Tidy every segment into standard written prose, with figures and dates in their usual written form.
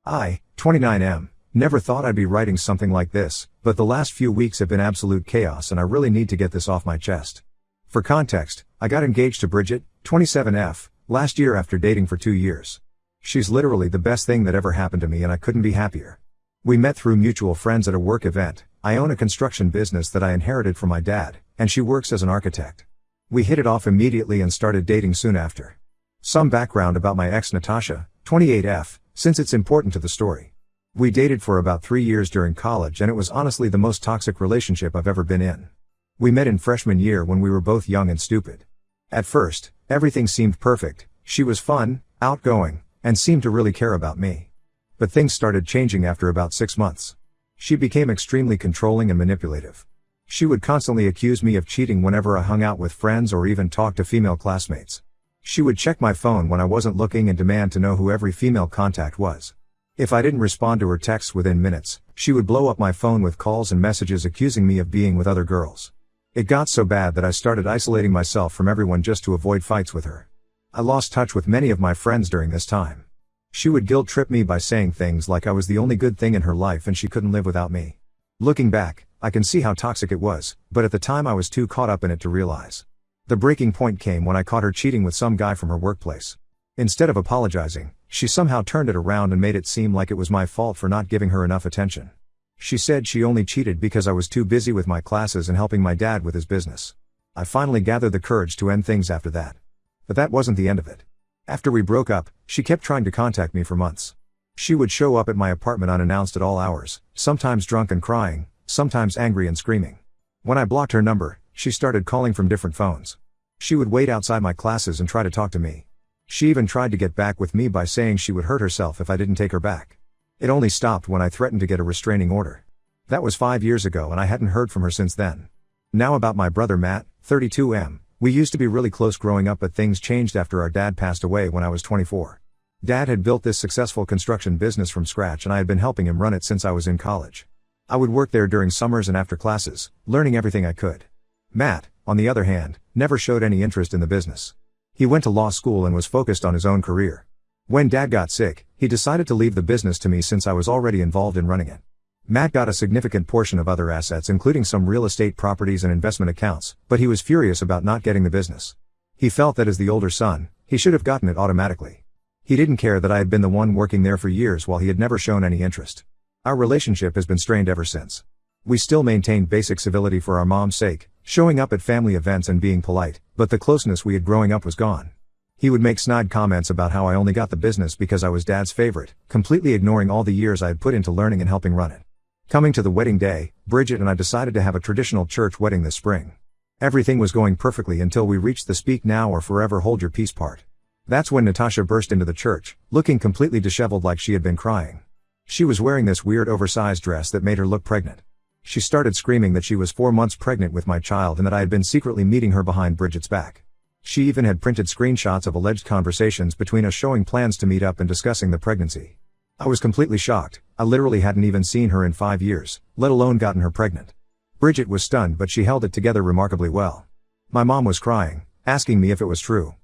I, 29M, never thought I'd be writing something like this, but the last few weeks have been absolute chaos and I really need to get this off my chest. For context, I got engaged to Bridget, 27F, last year after dating for 2 years. She's literally the best thing that ever happened to me and I couldn't be happier. We met through mutual friends at a work event. I own a construction business that I inherited from my dad, and she works as an architect. We hit it off immediately and started dating soon after. Some background about my ex Natasha, 28F, since it's important to the story. We dated for about 3 years during college and it was honestly the most toxic relationship I've ever been in. We met in freshman year when we were both young and stupid. At first, everything seemed perfect. She was fun, outgoing, and seemed to really care about me. But things started changing after about 6 months. She became extremely controlling and manipulative. She would constantly accuse me of cheating whenever I hung out with friends or even talked to female classmates. She would check my phone when I wasn't looking and demand to know who every female contact was. If I didn't respond to her texts within minutes, she would blow up my phone with calls and messages accusing me of being with other girls. It got so bad that I started isolating myself from everyone just to avoid fights with her. I lost touch with many of my friends during this time. She would guilt trip me by saying things like I was the only good thing in her life and she couldn't live without me. Looking back, I can see how toxic it was, but at the time I was too caught up in it to realize. The breaking point came when I caught her cheating with some guy from her workplace. Instead of apologizing, she somehow turned it around and made it seem like it was my fault for not giving her enough attention. She said she only cheated because I was too busy with my classes and helping my dad with his business. I finally gathered the courage to end things after that. But that wasn't the end of it. After we broke up, she kept trying to contact me for months. She would show up at my apartment unannounced at all hours, sometimes drunk and crying, sometimes angry and screaming. When I blocked her number, she started calling from different phones. She would wait outside my classes and try to talk to me. She even tried to get back with me by saying she would hurt herself if I didn't take her back. It only stopped when I threatened to get a restraining order. That was 5 years ago and I hadn't heard from her since then. Now about my brother Matt, 32M. We used to be really close growing up but things changed after our dad passed away when I was 24. Dad had built this successful construction business from scratch and I had been helping him run it since I was in college. I would work there during summers and after classes, learning everything I could. Matt, on the other hand, never showed any interest in the business. He went to law school and was focused on his own career. When Dad got sick, he decided to leave the business to me since I was already involved in running it. Matt got a significant portion of other assets including some real estate properties and investment accounts, but he was furious about not getting the business. He felt that as the older son, he should have gotten it automatically. He didn't care that I had been the one working there for years while he had never shown any interest. Our relationship has been strained ever since. We still maintain basic civility for our mom's sake, showing up at family events and being polite, but the closeness we had growing up was gone. He would make snide comments about how I only got the business because I was Dad's favorite, completely ignoring all the years I had put into learning and helping run it. Coming to the wedding day, Bridget and I decided to have a traditional church wedding this spring. Everything was going perfectly until we reached the speak now or forever hold your peace part. That's when Natasha burst into the church, looking completely disheveled like she had been crying. She was wearing this weird oversized dress that made her look pregnant. She started screaming that she was 4 months pregnant with my child and that I had been secretly meeting her behind Bridget's back. She even had printed screenshots of alleged conversations between us showing plans to meet up and discussing the pregnancy. I was completely shocked. I literally hadn't even seen her in 5 years, let alone gotten her pregnant. Bridget was stunned but she held it together remarkably well. My mom was crying, asking me if it was true.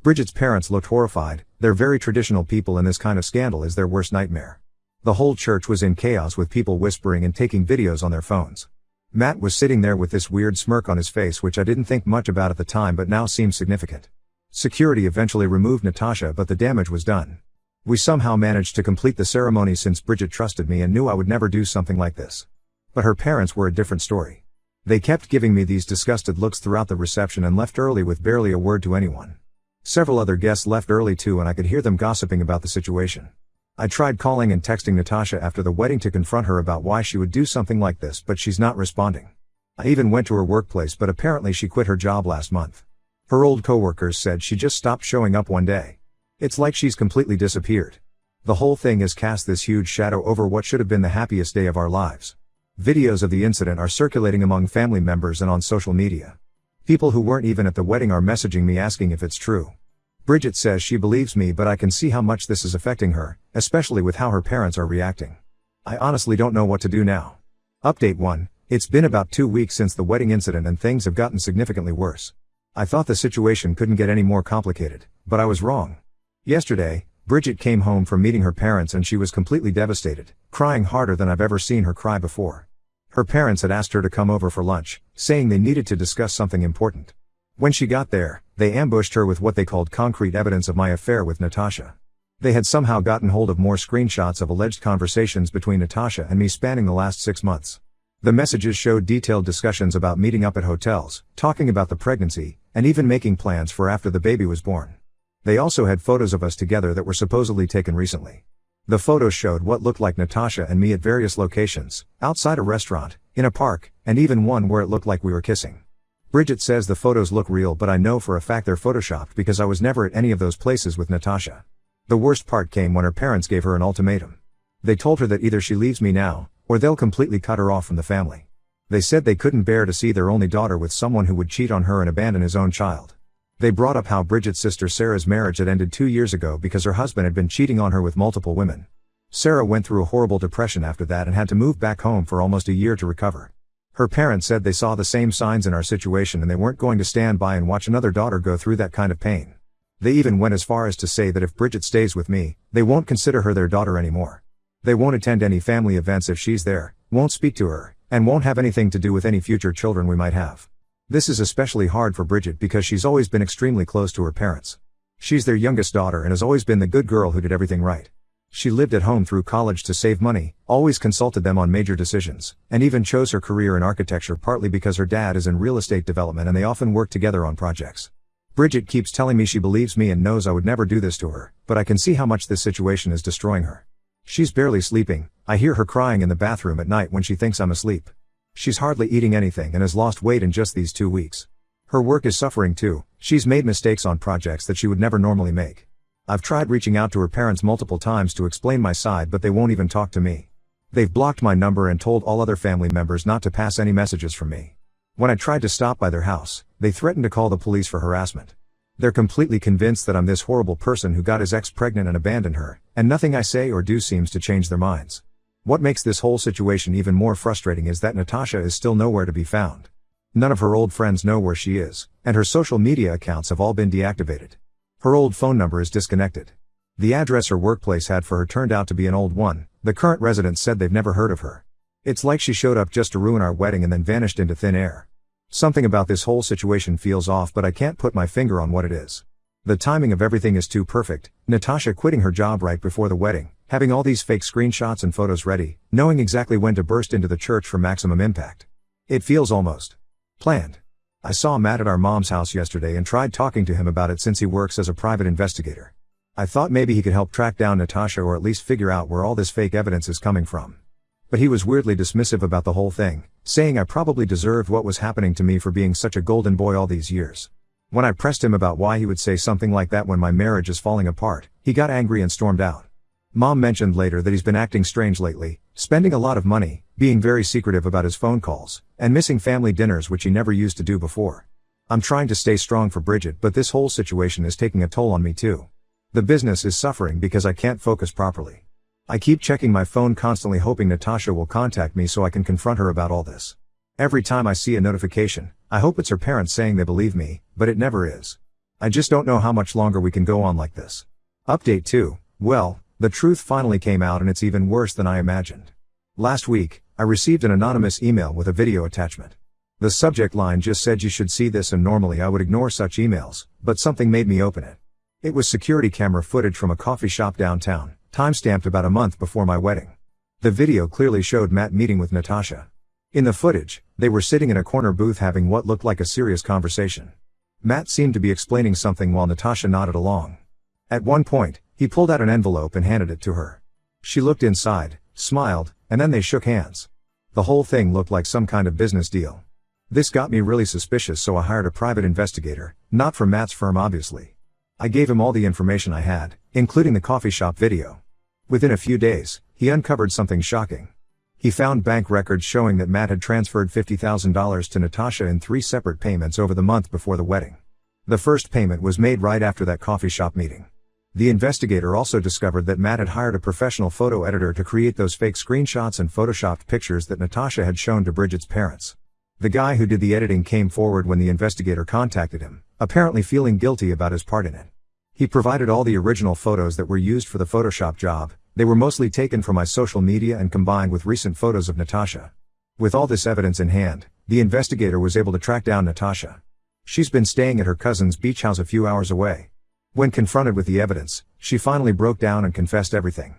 Bridget's parents looked horrified. They're very traditional people and this kind of scandal is their worst nightmare. The whole church was in chaos with people whispering and taking videos on their phones. Matt was sitting there with this weird smirk on his face which I didn't think much about at the time but now seems significant. Security eventually removed Natasha but the damage was done. We somehow managed to complete the ceremony since Bridget trusted me and knew I would never do something like this. But her parents were a different story. They kept giving me these disgusted looks throughout the reception and left early with barely a word to anyone. Several other guests left early too and I could hear them gossiping about the situation. I tried calling and texting Natasha after the wedding to confront her about why she would do something like this but she's not responding. I even went to her workplace but apparently she quit her job last month. Her old coworkers said she just stopped showing up one day. It's like she's completely disappeared. The whole thing has cast this huge shadow over what should have been the happiest day of our lives. Videos of the incident are circulating among family members and on social media. People who weren't even at the wedding are messaging me asking if it's true. Bridget says she believes me but I can see how much this is affecting her, especially with how her parents are reacting. I honestly don't know what to do now. Update 1. It's been about 2 weeks since the wedding incident and things have gotten significantly worse. I thought the situation couldn't get any more complicated, but I was wrong. Yesterday, Bridget came home from meeting her parents and she was completely devastated, crying harder than I've ever seen her cry before. Her parents had asked her to come over for lunch, saying they needed to discuss something important. When she got there, they ambushed her with what they called concrete evidence of my affair with Natasha. They had somehow gotten hold of more screenshots of alleged conversations between Natasha and me spanning the last 6 months. The messages showed detailed discussions about meeting up at hotels, talking about the pregnancy, and even making plans for after the baby was born. They also had photos of us together that were supposedly taken recently. The photos showed what looked like Natasha and me at various locations, outside a restaurant, in a park, and even one where it looked like we were kissing. Bridget says the photos look real, but I know for a fact they're photoshopped because I was never at any of those places with Natasha. The worst part came when her parents gave her an ultimatum. They told her that either she leaves me now, or they'll completely cut her off from the family. They said they couldn't bear to see their only daughter with someone who would cheat on her and abandon his own child. They brought up how Bridget's sister Sarah's marriage had ended 2 years ago because her husband had been cheating on her with multiple women. Sarah went through a horrible depression after that and had to move back home for almost a year to recover. Her parents said they saw the same signs in our situation and they weren't going to stand by and watch another daughter go through that kind of pain. They even went as far as to say that if Bridget stays with me, they won't consider her their daughter anymore. They won't attend any family events if she's there, won't speak to her, and won't have anything to do with any future children we might have. This is especially hard for Bridget because she's always been extremely close to her parents. She's their youngest daughter and has always been the good girl who did everything right. She lived at home through college to save money, always consulted them on major decisions, and even chose her career in architecture partly because her dad is in real estate development and they often work together on projects. Bridget keeps telling me she believes me and knows I would never do this to her, but I can see how much this situation is destroying her. She's barely sleeping. I hear her crying in the bathroom at night when she thinks I'm asleep. She's hardly eating anything and has lost weight in just these 2 weeks. Her work is suffering too. She's made mistakes on projects that she would never normally make. I've tried reaching out to her parents multiple times to explain my side, but they won't even talk to me. They've blocked my number and told all other family members not to pass any messages from me. When I tried to stop by their house, they threatened to call the police for harassment. They're completely convinced that I'm this horrible person who got his ex pregnant and abandoned her, and nothing I say or do seems to change their minds. What makes this whole situation even more frustrating is that Natasha is still nowhere to be found. None of her old friends know where she is, and her social media accounts have all been deactivated. Her old phone number is disconnected. The address her workplace had for her turned out to be an old one. The current residents said they've never heard of her. It's like she showed up just to ruin our wedding and then vanished into thin air. Something about this whole situation feels off, but I can't put my finger on what it is. The timing of everything is too perfect. Natasha quitting her job right before the wedding, having all these fake screenshots and photos ready, knowing exactly when to burst into the church for maximum impact. It feels almost planned. I saw Matt at our mom's house yesterday and tried talking to him about it since he works as a private investigator. I thought maybe he could help track down Natasha or at least figure out where all this fake evidence is coming from. But he was weirdly dismissive about the whole thing, saying I probably deserved what was happening to me for being such a golden boy all these years. When I pressed him about why he would say something like that when my marriage is falling apart, he got angry and stormed out. Mom mentioned later that he's been acting strange lately, spending a lot of money, being very secretive about his phone calls, and missing family dinners which he never used to do before. I'm trying to stay strong for Bridget, but this whole situation is taking a toll on me too. The business is suffering because I can't focus properly. I keep checking my phone constantly hoping Natasha will contact me so I can confront her about all this. Every time I see a notification, I hope it's her parents saying they believe me, but it never is. I just don't know how much longer we can go on like this. Update 2. Well, the truth finally came out and it's even worse than I imagined. Last week, I received an anonymous email with a video attachment. The subject line just said you should see this, and normally I would ignore such emails, but something made me open it. It was security camera footage from a coffee shop downtown, timestamped about a month before my wedding. The video clearly showed Matt meeting with Natasha. In the footage, they were sitting in a corner booth having what looked like a serious conversation. Matt seemed to be explaining something while Natasha nodded along. At one point, he pulled out an envelope and handed it to her. She looked inside, smiled, and then they shook hands. The whole thing looked like some kind of business deal. This got me really suspicious, so I hired a private investigator, not from Matt's firm obviously. I gave him all the information I had, including the coffee shop video. Within a few days, he uncovered something shocking. He found bank records showing that Matt had transferred $50,000 to Natasha in 3 separate payments over the month before the wedding. The first payment was made right after that coffee shop meeting. The investigator also discovered that Matt had hired a professional photo editor to create those fake screenshots and photoshopped pictures that Natasha had shown to Bridget's parents. The guy who did the editing came forward when the investigator contacted him, apparently feeling guilty about his part in it. He provided all the original photos that were used for the Photoshop job. They were mostly taken from my social media and combined with recent photos of Natasha. With all this evidence in hand, the investigator was able to track down Natasha. She's been staying at her cousin's beach house a few hours away. When confronted with the evidence, she finally broke down and confessed everything.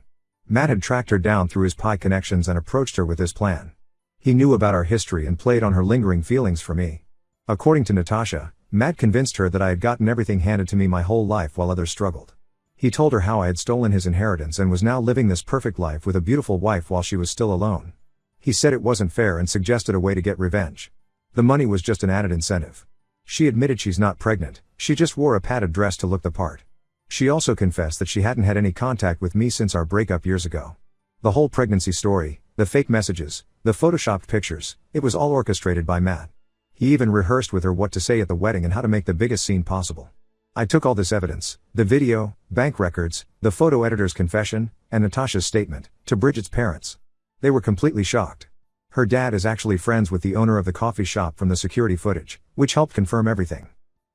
Matt had tracked her down through his Pi connections and approached her with this plan. He knew about our history and played on her lingering feelings for me. According to Natasha, Matt convinced her that I had gotten everything handed to me my whole life while others struggled. He told her how I had stolen his inheritance and was now living this perfect life with a beautiful wife while she was still alone. He said it wasn't fair and suggested a way to get revenge. The money was just an added incentive. She admitted she's not pregnant, she just wore a padded dress to look the part. She also confessed that she hadn't had any contact with me since our breakup years ago. The whole pregnancy story, the fake messages, the photoshopped pictures, it was all orchestrated by Matt. He even rehearsed with her what to say at the wedding and how to make the biggest scene possible. I took all this evidence, the video, bank records, the photo editor's confession, and Natasha's statement, to Bridget's parents. They were completely shocked. Her dad is actually friends with the owner of the coffee shop from the security footage, which helped confirm everything.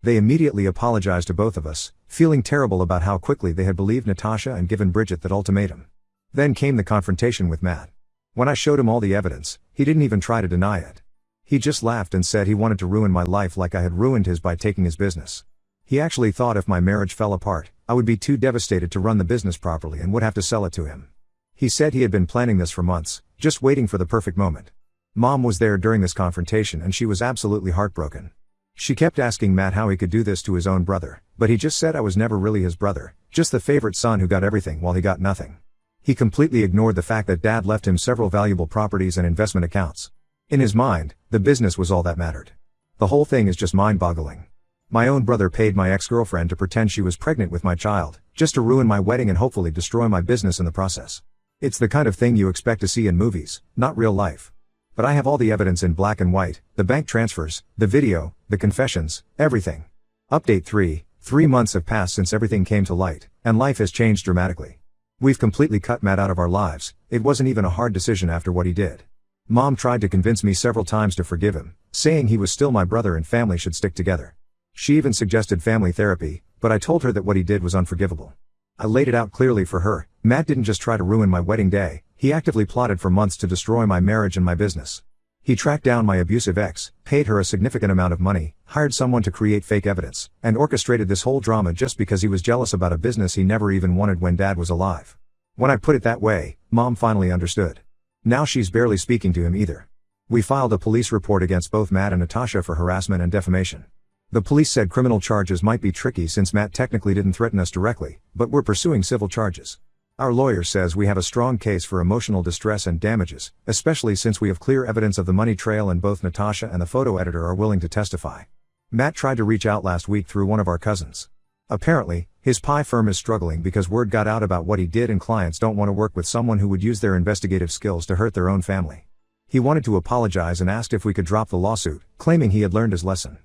They immediately apologized to both of us, feeling terrible about how quickly they had believed Natasha and given Bridget that ultimatum. Then came the confrontation with Matt. When I showed him all the evidence, he didn't even try to deny it. He just laughed and said he wanted to ruin my life like I had ruined his by taking his business. He actually thought if my marriage fell apart, I would be too devastated to run the business properly and would have to sell it to him. He said he had been planning this for months, just waiting for the perfect moment. Mom was there during this confrontation and she was absolutely heartbroken. She kept asking Matt how he could do this to his own brother, but he just said I was never really his brother, just the favorite son who got everything while he got nothing. He completely ignored the fact that Dad left him several valuable properties and investment accounts. In his mind, the business was all that mattered. The whole thing is just mind-boggling. My own brother paid my ex-girlfriend to pretend she was pregnant with my child, just to ruin my wedding and hopefully destroy my business in the process. It's the kind of thing you expect to see in movies, not real life. But I have all the evidence in black and white, the bank transfers, the video, the confessions, everything. Update 3, 3 months have passed since everything came to light, and life has changed dramatically. We've completely cut Matt out of our lives. It wasn't even a hard decision after what he did. Mom tried to convince me several times to forgive him, saying he was still my brother and family should stick together. She even suggested family therapy, but I told her that what he did was unforgivable. I laid it out clearly for her. Matt didn't just try to ruin my wedding day, he actively plotted for months to destroy my marriage and my business. He tracked down my abusive ex, paid her a significant amount of money, hired someone to create fake evidence, and orchestrated this whole drama just because he was jealous about a business he never even wanted when Dad was alive. When I put it that way, Mom finally understood. Now she's barely speaking to him either. We filed a police report against both Matt and Natasha for harassment and defamation. The police said criminal charges might be tricky since Matt technically didn't threaten us directly, but we're pursuing civil charges. Our lawyer says we have a strong case for emotional distress and damages, especially since we have clear evidence of the money trail and both Natasha and the photo editor are willing to testify. Matt tried to reach out last week through one of our cousins. Apparently, his Pi firm is struggling because word got out about what he did and clients don't want to work with someone who would use their investigative skills to hurt their own family. He wanted to apologize and asked if we could drop the lawsuit, claiming he had learned his lesson.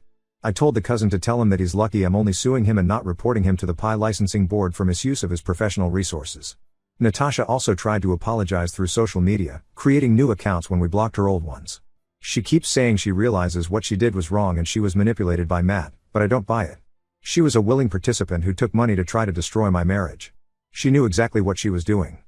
I told the cousin to tell him that he's lucky I'm only suing him and not reporting him to the Pi licensing board for misuse of his professional resources. Natasha also tried to apologize through social media, creating new accounts when we blocked her old ones. She keeps saying she realizes what she did was wrong and she was manipulated by Matt, but I don't buy it. She was a willing participant who took money to try to destroy my marriage. She knew exactly what she was doing.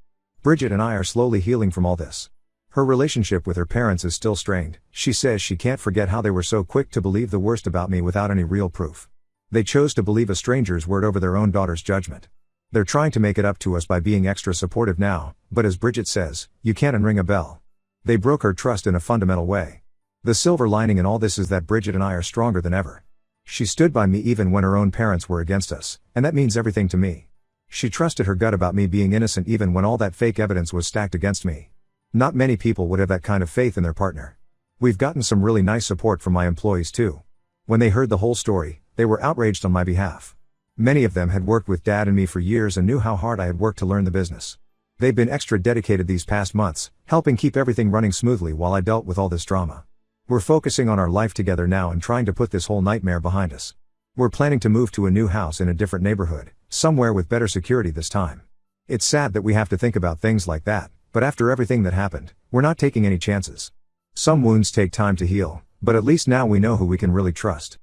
Bridget and I are slowly healing from all this. Her relationship with her parents is still strained. She says she can't forget how they were so quick to believe the worst about me without any real proof. They chose to believe a stranger's word over their own daughter's judgment. They're trying to make it up to us by being extra supportive now, but as Bridget says, you can't unring a bell. They broke her trust in a fundamental way. The silver lining in all this is that Bridget and I are stronger than ever. She stood by me even when her own parents were against us, and that means everything to me. She trusted her gut about me being innocent even when all that fake evidence was stacked against me. Not many people would have that kind of faith in their partner. We've gotten some really nice support from my employees too. When they heard the whole story, they were outraged on my behalf. Many of them had worked with Dad and me for years and knew how hard I had worked to learn the business. They've been extra dedicated these past months, helping keep everything running smoothly while I dealt with all this drama. We're focusing on our life together now and trying to put this whole nightmare behind us. We're planning to move to a new house in a different neighborhood, somewhere with better security this time. It's sad that we have to think about things like that, but after everything that happened, we're not taking any chances. Some wounds take time to heal, but at least now we know who we can really trust.